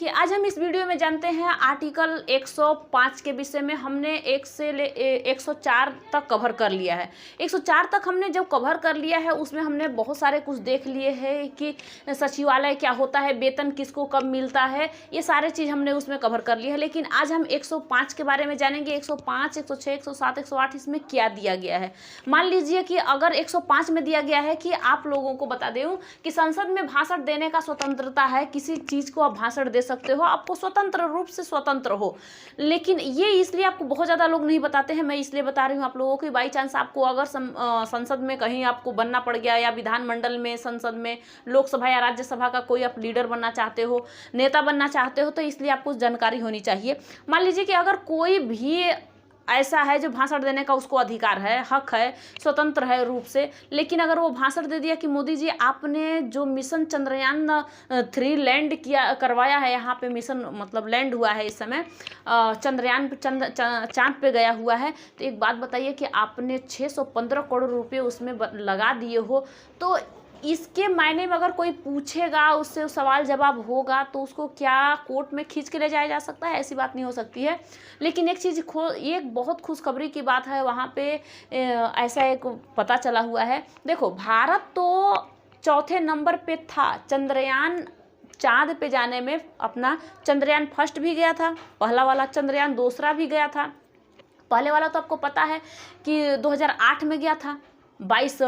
देखिए, आज हम इस वीडियो में जानते हैं आर्टिकल 105 के विषय में। हमने 1 से 104 तक कवर कर लिया है। 104 तक हमने जब कवर कर लिया है उसमें हमने बहुत सारे कुछ देख लिए हैं कि सचिवालय क्या होता है, वेतन किसको कब मिलता है, ये सारे चीज़ हमने उसमें कवर कर लिया है। लेकिन आज हम 105 के बारे में जानेंगे। 105, 106, 107, 108 इसमें क्या दिया गया है। मान लीजिए कि अगर 105 में दिया गया है कि आप लोगों को बता दूं कि संसद में भाषण देने का स्वतंत्रता है, किसी चीज़ को आप भाषण दे सकते हो, आपको स्वतंत्र रूप से स्वतंत्र हो। लेकिन ये इसलिए आपको बहुत ज़्यादा लोग नहीं बताते हैं, मैं इसलिए बता रही हूँ आप लोगों को। बाई चांस आपको अगर संसद में कहीं आपको बनना पड़ गया, या विधानमंडल में, संसद में, लोकसभा या राज्यसभा का कोई आप लीडर बनना चाहते हो, नेता बनना चाहते हो, तो इसलिए आपको जानकारी होनी चाहिए। मान लीजिए कि अगर कोई भी ऐसा है जो भाषण देने का उसको अधिकार है, हक है, स्वतंत्र है रूप से, लेकिन अगर वो भाषण दे दिया कि मोदी जी आपने जो मिशन चंद्रयान 3 लैंड किया करवाया है, यहाँ पे मिशन मतलब लैंड हुआ है इस समय, चंद्रयान चांद पे गया हुआ है, तो एक बात बताइए कि आपने 615 करोड़ रुपये उसमें लगा दिए हो, तो इसके मायने में अगर कोई पूछेगा, उससे सवाल जवाब होगा, तो उसको क्या कोर्ट में खींच के ले जाया जा सकता है? ऐसी बात नहीं हो सकती है। लेकिन एक चीज़ एक बहुत खुशखबरी की बात है, वहाँ पे ऐसा एक पता चला हुआ है। देखो, भारत तो चौथे नंबर पे था चंद्रयान चांद पे जाने में। अपना चंद्रयान फर्स्ट भी गया था, पहला वाला चंद्रयान, दूसरा भी गया था। पहले वाला तो आपको पता है कि 2008 में गया था, 22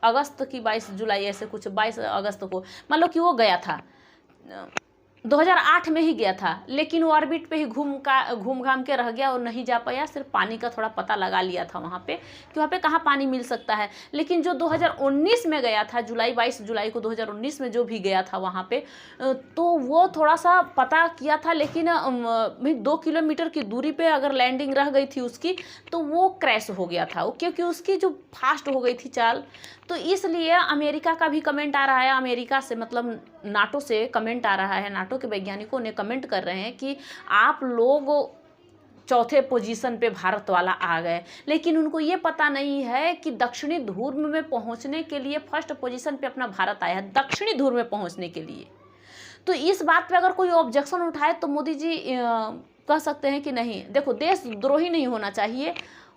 अगस्त की 22 जुलाई ऐसे कुछ, 22 अगस्त को मान लो कि वो गया था, 2008 में ही गया था। लेकिन वो ऑर्बिट पे ही घूम घाम के रह गया और नहीं जा पाया। सिर्फ पानी का थोड़ा पता लगा लिया था वहाँ पे कि वहाँ पे कहाँ पानी मिल सकता है। लेकिन जो 2019 में गया था, 22 जुलाई को 2019 में जो भी गया था वहाँ पे, तो वो थोड़ा सा पता किया था, लेकिन 2 किलोमीटर की दूरी पे अगर लैंडिंग रह गई थी उसकी, तो वो क्रैश हो गया था, क्योंकि उसकी जो फास्ट हो गई थी चाल। तो इसलिए अमेरिका का भी कमेंट आ रहा है, अमेरिका से मतलब नाटो से कमेंट आ रहा है, नाटो के वैज्ञानिकों ने कमेंट कर रहे हैं कि आप लोग चौथे पोजीशन पे भारत वाला आ गए। लेकिन उनको ये पता नहीं है कि दक्षिणी ध्रुव में पहुंचने के लिए फर्स्ट पोजीशन पे अपना भारत आया है, दक्षिणी ध्रुव में पहुंचने के लिए। तो इस बात पे अगर कोई ऑब्जेक्शन उठाए तो मोदी जी कह सकते हैं कि नहीं, देखो, देशद्रोही नहीं होना चाहिए,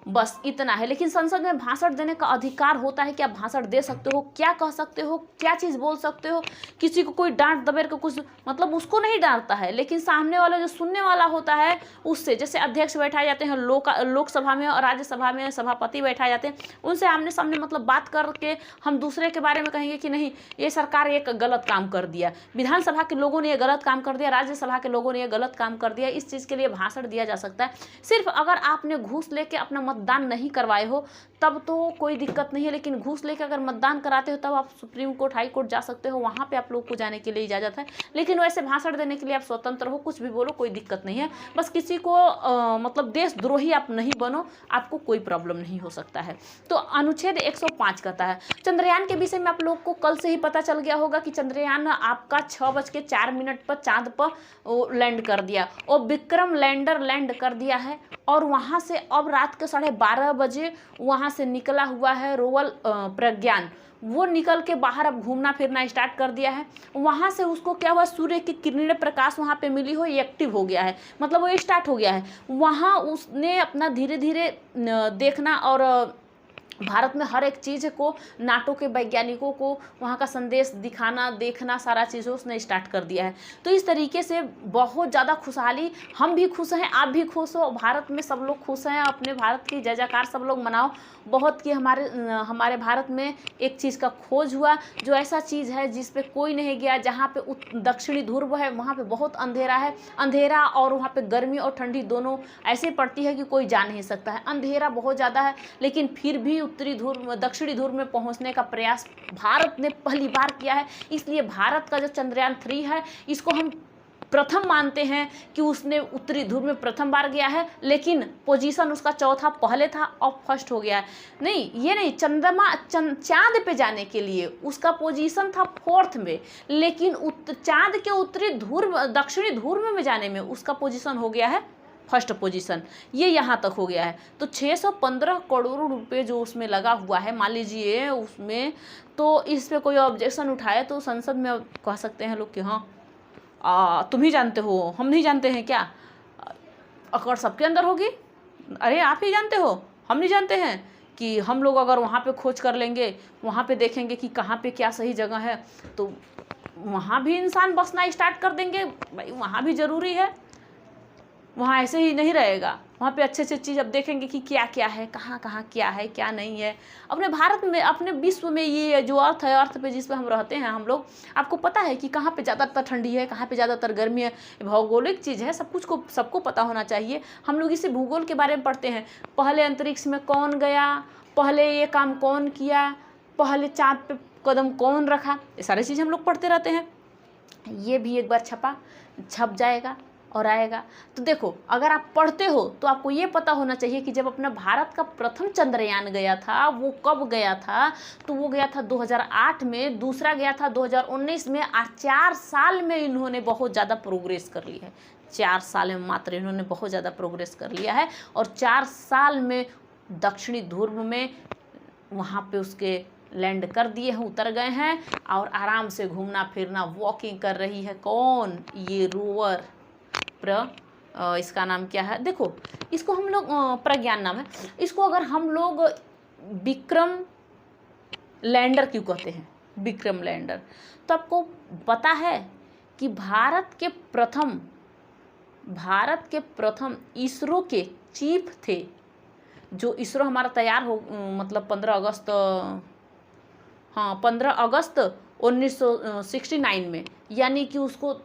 बस इतना है। लेकिन संसद में भाषण देने का अधिकार होता है कि आप भाषण दे सकते हो, क्या कह सकते हो, क्या चीज़ बोल सकते हो। किसी को कोई डांट दबेड़ के कुछ मतलब उसको नहीं डांटता है, लेकिन सामने वाला जो सुनने वाला होता है उससे, जैसे अध्यक्ष बैठाए जाते हैं लोकसभा में और राज्यसभा में सभापति बैठाए जाते हैं, उनसे आमने सामने मतलब बात करके हम दूसरे के बारे में कहेंगे कि नहीं, ये सरकार एक गलत काम कर दिया, विधानसभा के लोगों ने ये गलत काम कर दिया, राज्यसभा के लोगों ने ये गलत काम कर दिया, इस चीज़ के लिए भाषण दिया जा सकता है। सिर्फ अगर आपने घूस लेके अपना मतदान नहीं करवाए हो तब तो कोई दिक्कत नहीं है। लेकिन घूस लेकर अगर मतदान कराते हो तब आप सुप्रीम कोर्ट, हाई कोर्ट जा सकते हो, वहाँ पे आप लोग को जाने के लिए इजाज़त है। लेकिन वैसे भाषण देने के लिए आप स्वतंत्र हो, कुछ भी बोलो, कोई दिक्कत नहीं है। बस किसी को मतलब देशद्रोही आप नहीं बनो, आपको कोई प्रॉब्लम नहीं हो सकता है। तो अनुच्छेद 105 कहता है, चंद्रयान के विषय में आप लोग को कल से ही पता चल गया होगा कि चंद्रयान आपका 6:04 पर चांद पर लैंड कर दिया, और विक्रम लैंडर लैंड कर दिया है। और वहाँ से अब रात के 12:30 बजे वहाँ से निकला हुआ है रोवर प्रज्ञान, वो निकल के बाहर अब घूमना फिरना स्टार्ट कर दिया है। वहाँ से उसको क्या हुआ, सूर्य की किरणें प्रकाश वहाँ पे मिली हो, ये एक्टिव हो गया है, मतलब वो स्टार्ट हो गया है। वहाँ उसने अपना धीरे धीरे देखना और भारत में हर एक चीज़ को, नाटो के वैज्ञानिकों को वहाँ का संदेश दिखाना, देखना, सारा चीज़ उसने स्टार्ट कर दिया है। तो इस तरीके से बहुत ज़्यादा खुशहाली, हम भी खुश हैं, आप भी खुश हो, भारत में सब लोग खुश हैं। अपने भारत की जय जयकार सब लोग मनाओ बहुत, कि हमारे भारत में एक चीज़ का खोज हुआ, जो ऐसा चीज़ है जिस पे कोई नहीं गया। जहाँ पे दक्षिणी ध्रुव है वहाँ पे बहुत अंधेरा है, अंधेरा और वहाँ पे गर्मी और ठंडी दोनों ऐसे पड़ती है कि कोई जा नहीं सकता है। अंधेरा बहुत ज़्यादा है, लेकिन फिर भी दक्षिणी ध्रुव में पहुंचने का प्रयास भारत ने पहली बार किया है। इसलिए भारत का जो चंद्रयान 3 है, इसको हम प्रथम मानते हैं कि उसने उत्तरी ध्रुव में प्रथम बार गया है। लेकिन पोजीशन उसका चौथा पहले था, अब फर्स्ट हो गया है। नहीं, ये नहीं, चांद पे जाने के लिए उसका पोजीशन था 4th में, लेकिन चांद के उत्तरी ध्रुव, दक्षिणी ध्रुव में जाने में उसका पोजीशन हो गया है फर्स्ट पोजीशन, ये यहाँ तक हो गया है। तो 615 करोड़ रुपए जो उसमें लगा हुआ है, मान लीजिए उसमें, तो इस पे कोई ऑब्जेक्शन उठाए तो संसद में कह सकते हैं लोग कि हाँ तुम ही जानते हो, हम नहीं जानते हैं क्या? अकड़ सबके अंदर होगी। अरे आप ही जानते हो, हम नहीं जानते हैं कि हम लोग अगर वहाँ पे खोज कर लेंगे, वहाँ पे देखेंगे कि कहाँ पे क्या सही जगह है, तो वहाँ भी इंसान बसना स्टार्ट कर देंगे। भाई वहाँ भी ज़रूरी है, वहाँ ऐसे ही नहीं रहेगा। वहाँ पे अच्छे अच्छे चीज़ अब देखेंगे कि क्या क्या है, कहाँ कहाँ क्या है क्या नहीं है। अपने भारत में, अपने विश्व में, ये जो अर्थ है, अर्थ पे जिस पे हम रहते हैं हम लोग, आपको पता है कि कहाँ पे ज़्यादातर ठंडी है, कहाँ पे ज़्यादातर गर्मी है। भौगोलिक चीज़ है, सब कुछ को सबको पता होना चाहिए। हम लोग इसी भूगोल के बारे में पढ़ते हैं, पहले अंतरिक्ष में कौन गया, पहले ये काम कौन किया, पहले चाँद पे कदम कौन रखा, ये सारी चीज़ हम लोग पढ़ते रहते हैं। ये भी एक बार छप जाएगा और आएगा। तो देखो, अगर आप पढ़ते हो तो आपको ये पता होना चाहिए कि जब अपना भारत का प्रथम चंद्रयान गया था, वो कब गया था? तो वो गया था 2008 में, दूसरा गया था 2019 में। 4 साल में इन्होंने बहुत ज़्यादा प्रोग्रेस कर ली है। 4 साल में मात्र इन्होंने बहुत ज़्यादा प्रोग्रेस कर लिया है। और 4 साल में दक्षिणी ध्रुव में वहाँ पे उसके लैंड कर दिए हैं, उतर गए हैं, और आराम से घूमना फिरना वॉकिंग कर रही है। कौन? ये रोवर। इसका नाम क्या है? देखो, इसको हम लोग प्रज्ञान नाम है इसको। अगर हम लोग विक्रम लैंडर क्यों कहते हैं? विक्रम लैंडर। तो आपको पता है कि भारत के प्रथम इसरो के चीफ थे, जो इसरो हमारा तैयार हो, मतलब 15 अगस्त 1969 में, यानी कि उसको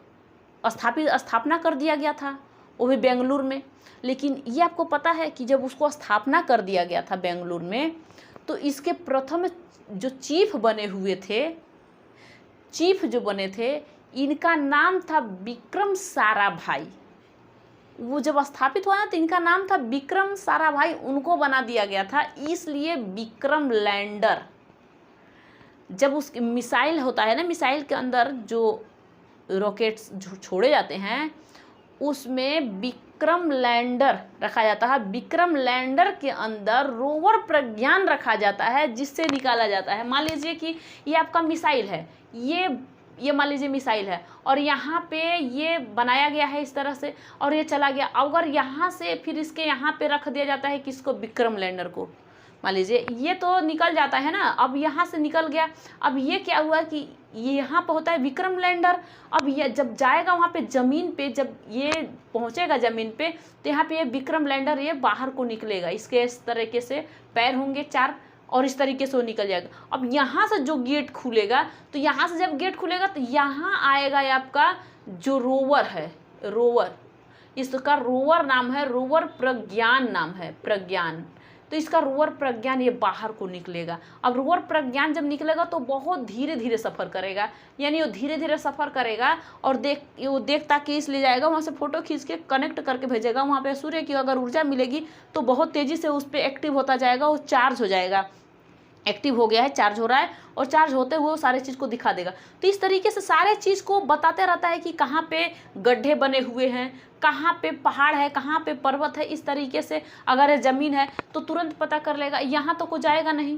स्थापना कर दिया गया था, वो भी बेंगलुरु में। लेकिन ये आपको पता है कि जब उसको स्थापना कर दिया गया था बेंगलुरु में, तो इसके प्रथम जो चीफ जो बने थे, इनका नाम था विक्रम साराभाई। वो जब स्थापित हुआ ना, तो इनका नाम था विक्रम साराभाई, उनको बना दिया गया था, इसलिए विक्रम लैंडर। जब उस मिसाइल होता है ना, मिसाइल के अंदर जो रॉकेट्स छोड़े जाते हैं, उसमें विक्रम लैंडर रखा जाता है। विक्रम लैंडर के अंदर रोवर प्रज्ञान रखा जाता है, जिससे निकाला जाता है। मान लीजिए कि ये आपका मिसाइल है, ये मान लीजिए मिसाइल है, और यहाँ पे ये बनाया गया है इस तरह से, और ये चला गया। अगर यहाँ से फिर इसके यहाँ पे रख दिया जाता है किसको? विक्रम लैंडर को। मान लीजिए ये तो निकल जाता है ना, अब यहाँ से निकल गया। अब ये क्या हुआ कि ये यहाँ पर होता है विक्रम लैंडर। अब ये जब जाएगा वहाँ पे ज़मीन पे, जब ये पहुँचेगा ज़मीन पे, तो यहाँ पे ये विक्रम लैंडर ये बाहर को निकलेगा। इसके इस तरीके से पैर होंगे 4, और इस तरीके से वो निकल जाएगा। अब यहाँ से जो गेट खुलेगा, तो यहाँ से जब गेट खुलेगा तो यहाँ आएगा आपका जो रोवर है, रोवर। इसका रोवर नाम है, रोवर प्रज्ञान नाम है, प्रज्ञान। तो इसका रोवर प्रज्ञान ये बाहर को निकलेगा। अब रोवर प्रज्ञान जब निकलेगा तो बहुत धीरे धीरे सफ़र करेगा, यानी वो धीरे धीरे सफ़र करेगा, और वो देखता कि इसलिए जाएगा, वहाँ से फ़ोटो खींच के कनेक्ट करके भेजेगा। वहाँ पे सूर्य की अगर ऊर्जा मिलेगी तो बहुत तेज़ी से उस पर एक्टिव होता जाएगा, वो चार्ज हो जाएगा। एक्टिव हो गया है, चार्ज हो रहा है, और चार्ज होते हुए वो सारे चीज़ को दिखा देगा। तो इस तरीके से सारे चीज़ को बताते रहता है कि कहाँ पे गड्ढे बने हुए हैं, कहाँ पे पहाड़ है, कहाँ पे पर्वत है। इस तरीके से अगर ज़मीन है तो तुरंत पता कर लेगा। यहाँ तो कोई जाएगा नहीं,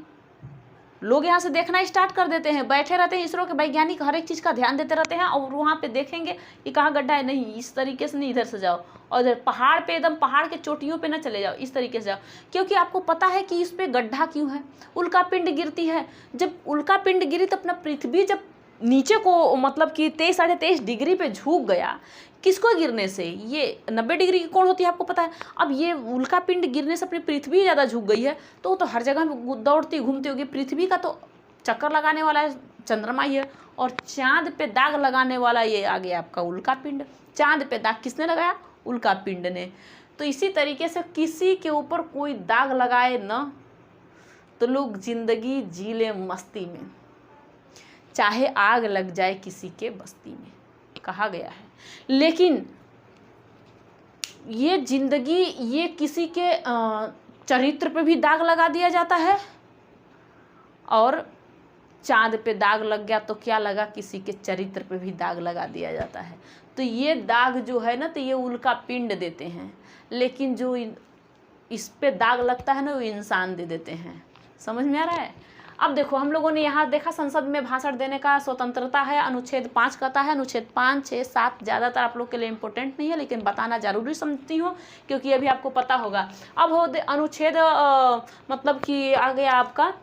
लोग यहाँ से देखना स्टार्ट कर देते हैं, बैठे रहते हैं, इसरो के वैज्ञानिक हर एक चीज़ का ध्यान देते रहते हैं, और वहाँ पे देखेंगे कि कहाँ गड्ढा है। नहीं, इस तरीके से नहीं, इधर से जाओ, और इधर पहाड़ पे, एकदम पहाड़ के चोटियों पे ना चले जाओ, इस तरीके से जाओ। क्योंकि आपको पता है कि इस पे गड्ढा क्यों है? उल्का पिंड गिरती है। जब उल्का पिंड गिरी तो अपना पृथ्वी जब नीचे को, मतलब कि 23 साढ़े 23 डिग्री पे झुक गया, किसको गिरने से? ये 90 डिग्री की कोण होती है, आपको पता है। अब ये उल्का पिंड गिरने से अपनी पृथ्वी ज़्यादा झुक गई है, तो हर जगह दौड़ती घूमती होगी। पृथ्वी का तो चक्कर लगाने वाला है चंद्रमा ही है, और चांद पे दाग लगाने वाला ये आ गया आपका उल्का पिंड। चांद पे दाग किसने लगाया? उल्का पिंड ने। तो इसी तरीके से किसी के ऊपर कोई दाग लगाए ना, तो लोग जिंदगी जी ले मस्ती में, चाहे आग लग जाए किसी के बस्ती में, कहा गया है। लेकिन ये जिंदगी, ये किसी के चरित्र पे भी दाग लगा दिया जाता है, और चांद पे दाग लग गया तो क्या लगा, किसी के चरित्र पे भी दाग लगा दिया जाता है। तो ये दाग जो है ना, तो ये उल्का पिंड देते हैं, लेकिन जो इस पे दाग लगता है ना, वो इंसान दे देते हैं। समझ में आ रहा है? अब देखो हम लोगों ने यहाँ देखा संसद में भाषण देने का स्वतंत्रता है, अनुच्छेद 5 कहता है, अनुच्छेद 5, 6, 7 ज़्यादातर आप लोग के लिए इम्पोर्टेंट नहीं है, लेकिन बताना जरूरी समझती हूँ क्योंकि अभी आपको पता होगा। अब हो अनुच्छेद मतलब कि आ गया आपका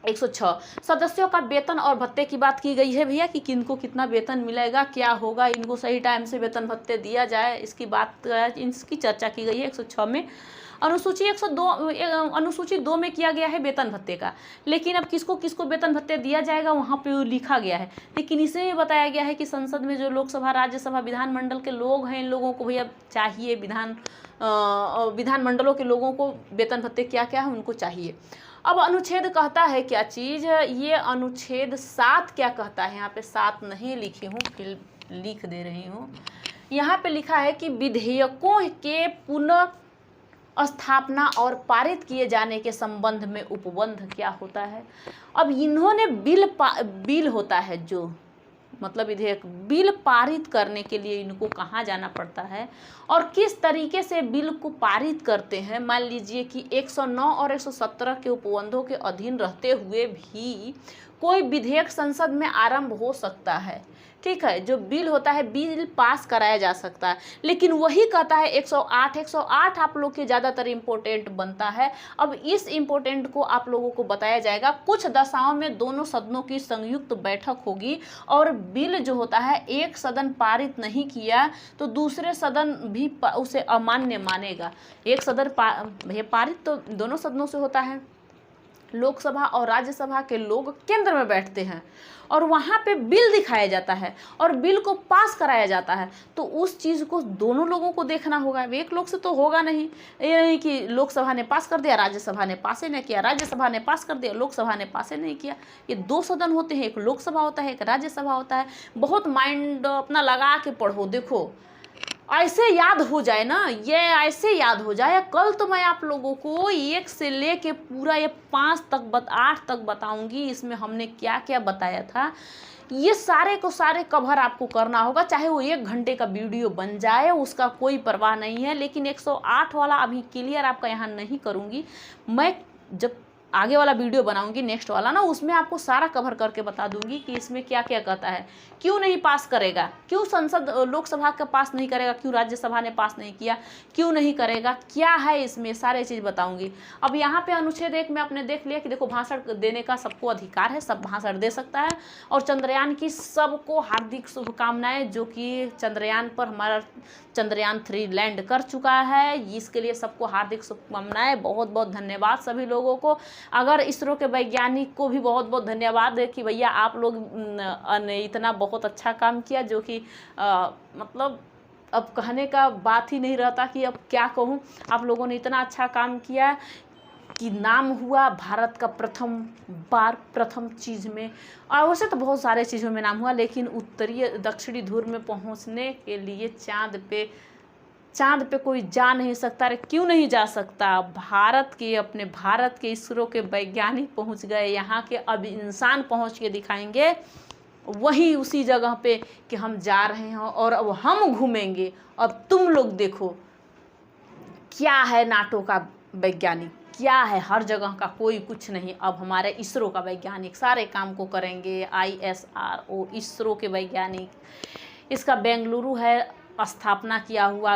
106, सदस्यों का वेतन और भत्ते की बात की गई है भैया कि किनको कितना वेतन मिलेगा, क्या होगा, इनको सही टाइम से वेतन भत्ते दिया जाए, इसकी बात इसकी चर्चा की गई है 106 में। अनुसूची 102 अनुसूची 2 में किया गया है वेतन भत्ते का, लेकिन अब किसको किसको वेतन भत्ते दिया जाएगा वहाँ पे लिखा गया है, लेकिन इसमें भी बताया गया है कि संसद में जो लोकसभा, राज्यसभा, विधानमंडल के लोग हैं, इन लोगों को भैया चाहिए, विधानमंडलों के लोगों को वेतन भत्ते क्या क्या है उनको चाहिए। अब अनुच्छेद कहता है क्या चीज़, ये अनुच्छेद 7 क्या कहता है, यहाँ पे 7 नहीं लिखी हूँ, फिर लिख दे रही हूँ। यहाँ पे लिखा है कि विधेयकों के पुनः स्थापना और पारित किए जाने के संबंध में उपबंध क्या होता है। अब इन्होंने बिल होता है जो मतलब विधेयक, बिल पारित करने के लिए इनको कहाँ जाना पड़ता है और किस तरीके से बिल को पारित करते हैं। मान लीजिए कि 109 और 117 के उपबंधों के अधीन रहते हुए भी कोई विधेयक संसद में आरंभ हो सकता है, ठीक है, जो बिल होता है बिल पास कराया जा सकता है, लेकिन वही कहता है 108 आप लोग के ज़्यादातर इम्पोर्टेंट बनता है। अब इस इम्पोर्टेंट को आप लोगों को बताया जाएगा। कुछ दशाओं में दोनों सदनों की संयुक्त बैठक होगी और बिल जो होता है एक सदन पारित नहीं किया तो दूसरे सदन भी उसे अमान्य मानेगा। एक सदन पारित तो दोनों सदनों से होता है, लोकसभा और राज्यसभा के लोग केंद्र में बैठते हैं और वहाँ पे बिल दिखाया जाता है और बिल को पास कराया जाता है, तो उस चीज़ को दोनों लोगों को देखना होगा, एक लोग से तो होगा नहीं। ये नहीं कि लोकसभा ने पास कर दिया, राज्यसभा ने पास ही नहीं किया, राज्यसभा ने पास कर दिया, लोकसभा ने पास ही नहीं किया। ये 2 सदन होते हैं, एक लोकसभा होता है, एक राज्यसभा होता है। बहुत माइंड अपना लगा के पढ़ो, देखो ऐसे याद हो जाए ना, ये ऐसे याद हो जाए। कल तो मैं आप लोगों को 1 से लेके पूरा ये 8 तक बताऊंगी, इसमें हमने क्या क्या बताया था। ये सारे को सारे कवर आपको करना होगा, चाहे वो 1 घंटे का वीडियो बन जाए, उसका कोई परवाह नहीं है। लेकिन 108 वाला अभी क्लियर आपका यहाँ नहीं करूँगी, मैं जब आगे वाला वीडियो बनाऊंगी नेक्स्ट वाला ना, उसमें आपको सारा कवर करके बता दूंगी कि इसमें क्या क्या कहता है, क्यों नहीं पास करेगा, क्यों संसद लोकसभा का पास नहीं करेगा, क्यों राज्यसभा ने पास नहीं किया, क्यों नहीं करेगा, क्या है इसमें, सारे चीज़ बताऊंगी। अब यहाँ पे अनुच्छेद 1 में आपने देख लिया कि देखो भाषण देने का सबको अधिकार है, सब भाषण दे सकता है। और चंद्रयान की सबको हार्दिक शुभकामनाएं, जो कि चंद्रयान पर हमारा चंद्रयान 3 लैंड कर चुका है, इसके लिए सबको हार्दिक शुभकामनाएं। बहुत बहुत धन्यवाद सभी लोगों को। अगर इसरो के वैज्ञानिक को भी बहुत बहुत धन्यवाद है कि भैया आप लोग ने इतना बहुत अच्छा काम किया, जो कि मतलब अब कहने का बात ही नहीं रहता कि अब क्या कहूँ। आप लोगों ने इतना अच्छा काम किया कि नाम हुआ भारत का प्रथम चीज़ में, और वैसे तो बहुत सारे चीज़ों में नाम हुआ, लेकिन उत्तरीय दक्षिणी ध्रुव में पहुंचने के लिए चांद पे कोई जा नहीं सकता। अरे क्यों नहीं जा सकता, अपने भारत के इसरो के वैज्ञानिक पहुंच गए यहाँ के, अब इंसान पहुंच के दिखाएंगे वही उसी जगह पे कि हम जा रहे हैं और अब हम घूमेंगे। अब तुम लोग देखो क्या है नाटो का वैज्ञानिक, क्या है हर जगह का, कोई कुछ नहीं। अब हमारे इसरो का वैज्ञानिक सारे काम को करेंगे। ISRO इसरो के वैज्ञानिक, इसका बेंगलुरु है स्थापना किया हुआ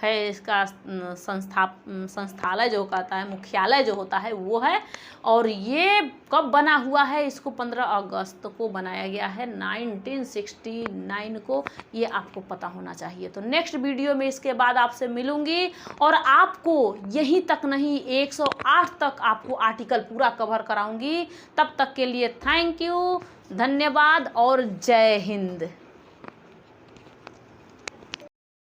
है, इसका संस्थालय जो कहता है, मुख्यालय जो होता है वो है। और ये कब बना हुआ है, इसको 15 अगस्त को बनाया गया है 1969 को, ये आपको पता होना चाहिए। तो नेक्स्ट वीडियो में इसके बाद आपसे मिलूंगी और आपको यहीं तक नहीं 108 तक आपको आर्टिकल पूरा कवर कराऊंगी। तब तक के लिए थैंक यू, धन्यवाद और जय हिंद।